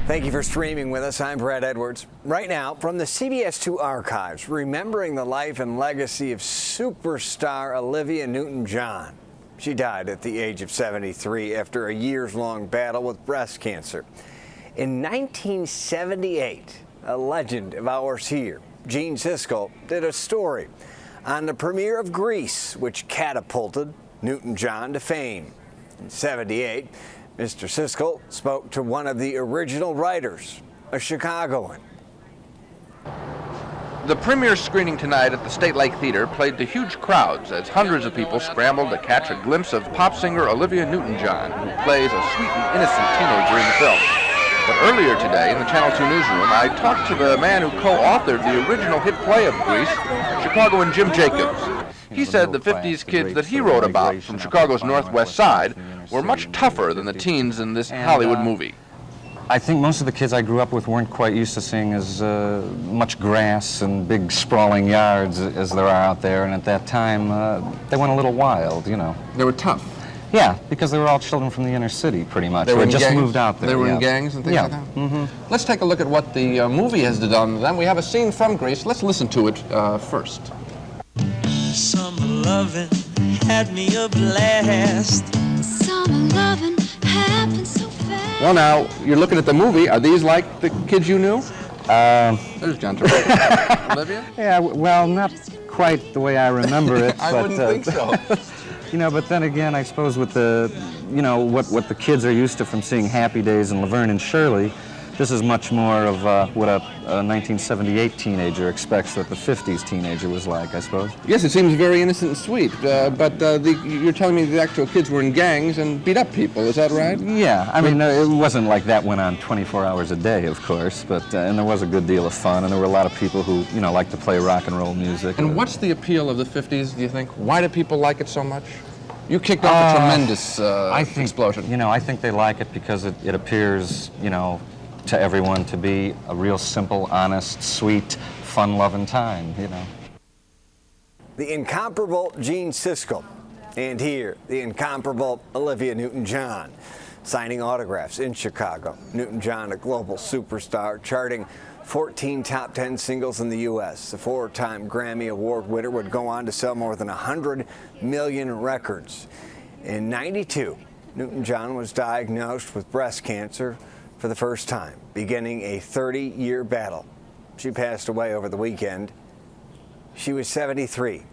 Thank you for streaming with us. I'm Brad Edwards. Right now, from the CBS 2 archives, remembering the life and legacy of superstar Olivia Newton-John. She died at the age of 73 after a years-long battle with breast cancer. In 1978, a legend of ours here, Gene Siskel, did a story on the premiere of Grease, which catapulted Newton-John to fame. In 78, Mr. Siskel spoke to one of the original writers, a Chicagoan. The premiere screening tonight at the State Lake Theater played to huge crowds as hundreds of people scrambled to catch a glimpse of pop singer Olivia Newton-John, who plays a sweet and innocent teenager in the film. But earlier today in the Channel 2 newsroom, I talked to the man who co-authored the original hit play of Grease, Chicagoan Jim Jacobs. He said the 50s kids that he wrote about from Chicago's Northwest Side were much tougher than the teens in this Hollywood movie. I think most of the kids I grew up with weren't quite used to seeing as much grass and big sprawling yards as there are out there, and at that time they went a little wild, you know. They were tough. Yeah, because they were all children from the inner city, pretty much. They were just gangs? Moved out there. They were in gangs and things like that? Mm-hmm. Let's take a look at what the movie has done to them. We have a scene from Grease. Let's listen to it first. Summer loving had me a blast. Summer loving happened so fast. Well, now, you're looking at the movie. Are these like the kids you knew? There's John Travolta. Olivia? Yeah, well, not quite the way I remember it. I wouldn't think so. You know, but then again, I suppose with the, you know, what the kids are used to from seeing Happy Days and Laverne and Shirley, this is much more of what a 1978 teenager expects that the 50s teenager was like, I suppose. Yes, it seems very innocent and sweet, but you're telling me the actual kids were in gangs and beat up people, is that right? Yeah, I mean, it wasn't like that went on 24 hours a day, of course, but and there was a good deal of fun, and there were a lot of people who, you know, liked to play rock and roll music. And what's the appeal of the 50s, do you think? Why do people like it so much? You kicked off a tremendous explosion. You know, I think they like it because it appears, you know, to everyone to be a real simple, honest, sweet, fun-loving time, you know. The incomparable Gene Siskel, and here, the incomparable Olivia Newton-John, signing autographs in Chicago. Newton-John, a global superstar, charting 14 top 10 singles in the U.S. The four-time Grammy Award winner would go on to sell more than 100 million records. In '92, Newton-John was diagnosed with breast cancer for the first time, beginning a 30-year battle. She passed away over the weekend. She was 73.